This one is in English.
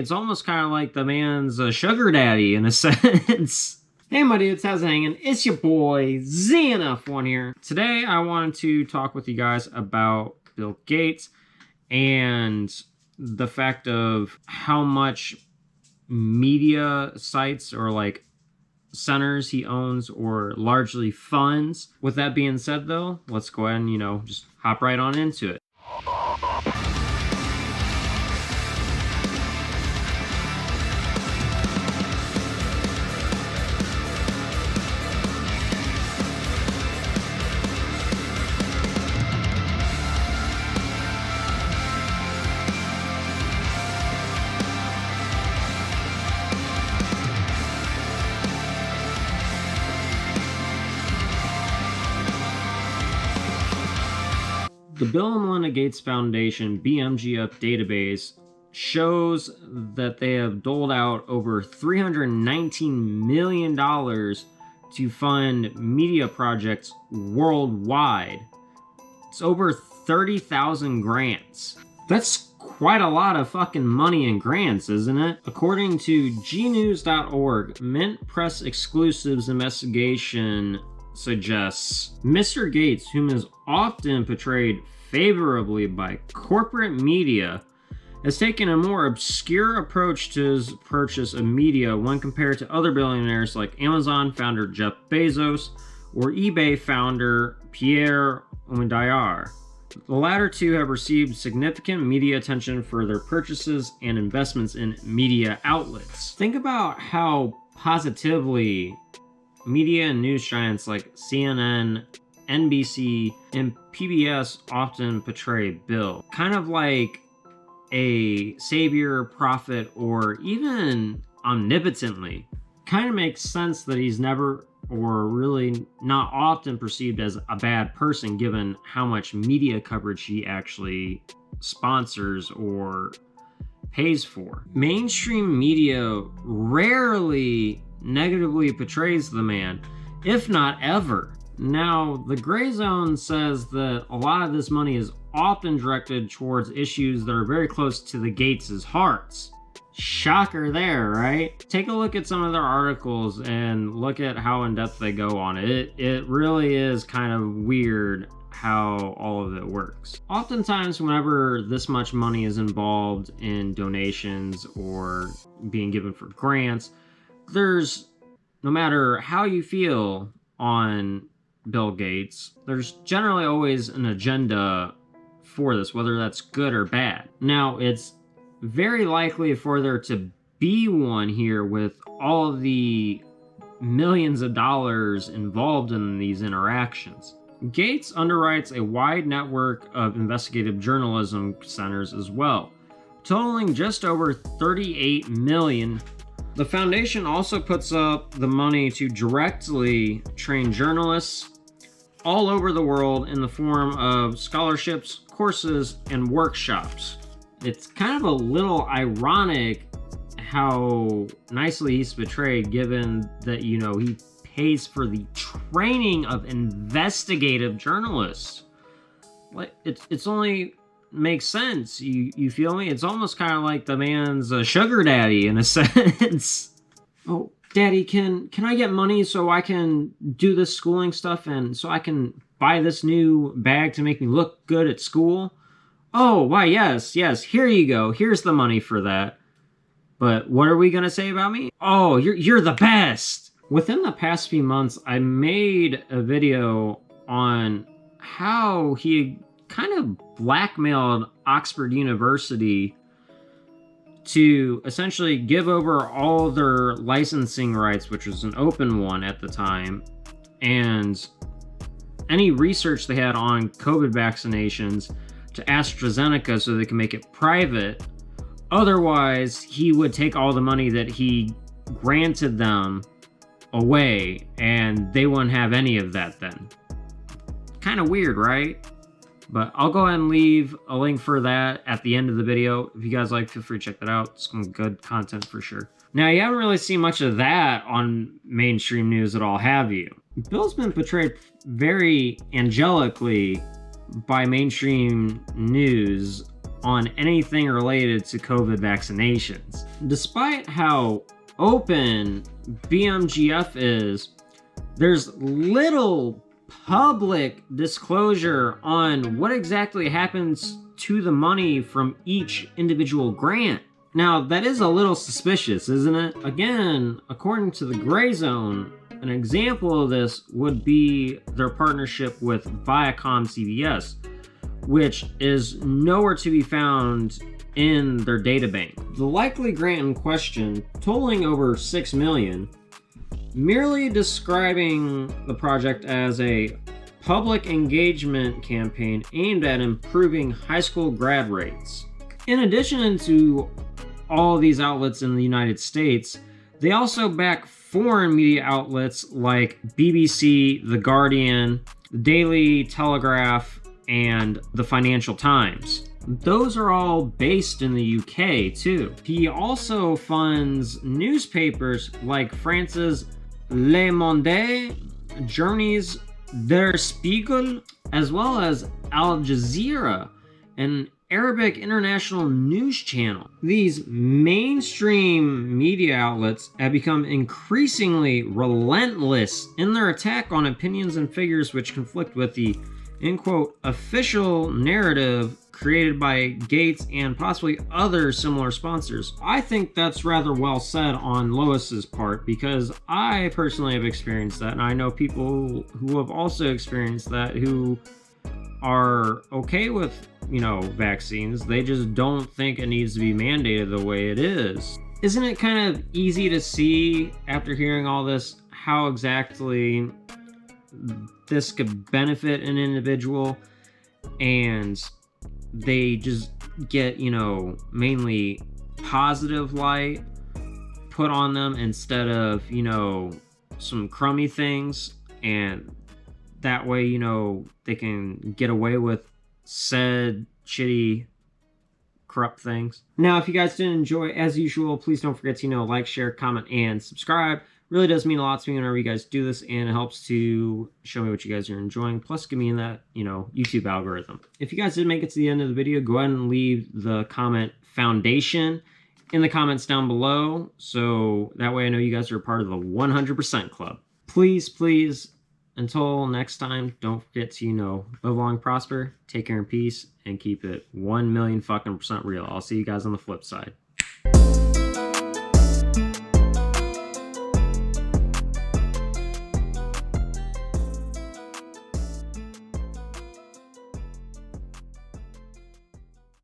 It's almost kind of like the man's a sugar daddy in a sense. Hey my dudes, how's it hanging? It's your boy ZNF1 here. Today I wanted to talk with you guys about Bill Gates and the fact of how much media sites or like centers he owns or largely funds. With that being said though, let's go ahead and just hop right on into it. The Bill and Melinda Gates Foundation BMGF database shows that they have doled out over $319 million to fund media projects worldwide. It's over 30,000 grants. That's quite a lot of fucking money in grants, isn't it? According to gnews.org, Mint Press Exclusives investigation suggests Mr. Gates, whom is often portrayed favorably by corporate media, has taken a more obscure approach to his purchase of media when compared to other billionaires like Amazon founder Jeff Bezos or eBay founder Pierre Omidyar. The latter two have received significant media attention for their purchases and investments in media outlets. Think about how positively media and news giants like CNN, NBC, and PBS often portray Bill. Kind of like a savior, prophet, or even omnipotently. Kind of makes sense that he's never, or really not often, perceived as a bad person given how much media coverage he actually sponsors or pays for. Mainstream media rarely negatively portrays the man, if not ever. Now, the gray zone says that a lot of this money is often directed towards issues that are very close to the Gates' hearts. Shocker there, right? Take a look at some of their articles and look at how in-depth they go on it. It really is kind of weird how all of it works. Oftentimes, whenever this much money is involved in donations or being given for grants, there's, no matter how you feel on Bill Gates, there's generally always an agenda for this, whether that's good or bad. Now, it's very likely for there to be one here with all of the millions of dollars involved in these interactions. Gates underwrites a wide network of investigative journalism centers as well, totaling just over 38 million. The foundation also puts up the money to directly train journalists all over the world in the form of scholarships, courses, and workshops. It's kind of a little ironic how nicely he's portrayed, given that, he pays for the training of investigative journalists. Like, it's only makes sense. You feel me? It's almost kind of like the man's a sugar daddy in a sense. Oh, daddy, can I get money so I can do this schooling stuff and so I can buy this new bag to make me look good at school? Oh, why, yes, here you go. Here's the money for that. But what are we gonna say about me? Oh, you're the best. Within the past few months, I made a video on how he kind of blackmailed Oxford University to essentially give over all of their licensing rights, which was an open one at the time, and any research they had on COVID vaccinations to AstraZeneca so they can make it private. Otherwise, he would take all the money that he granted them away, and they wouldn't have any of that then. Kind of weird, right? But I'll go ahead and leave a link for that at the end of the video. If you guys like, feel free to check that out. Some good content for sure. Now, you haven't really seen much of that on mainstream news at all, have you? Bill's been portrayed very angelically by mainstream news on anything related to COVID vaccinations. Despite how open BMGF is, there's little public disclosure on what exactly happens to the money from each individual grant. Now, that is a little suspicious, isn't it? Again, according to the Gray Zone, an example of this would be their partnership with Viacom CBS, which is nowhere to be found in their databank. The likely grant in question, totaling over $6 million, merely describing the project as a public engagement campaign aimed at improving high school grad rates. In addition to all these outlets in the United States, they also back foreign media outlets like BBC, The Guardian, The Daily Telegraph, and The Financial Times. Those are all based in the UK too. He also funds newspapers like France's Le Monde, Germany's Der Spiegel, as well as Al Jazeera, an Arabic international news channel. These mainstream media outlets have become increasingly relentless in their attack on opinions and figures which conflict with the, in quote, official narrative created by Gates and possibly other similar sponsors. I think that's rather well said on Lois's part, because I personally have experienced that, and I know people who have also experienced that who are okay with, vaccines. They just don't think it needs to be mandated the way it is. Isn't it kind of easy to see, after hearing all this, how exactly this could benefit an individual, and they just get, mainly positive light put on them instead of, some crummy things, and that way, they can get away with said shitty, corrupt things. Now, if you guys did enjoy, as usual, please don't forget to, like, share, comment, and subscribe. Really does mean a lot to me whenever you guys do this, and it helps to show me what you guys are enjoying, plus give me in that, YouTube algorithm. If you guys did make it to the end of the video, go ahead and leave the comment foundation in the comments down below, so that way I know you guys are a part of the 100% club. Please, until next time, don't forget to, live long, prosper, take care and peace, and keep it 1,000,000% real. I'll see you guys on the flip side.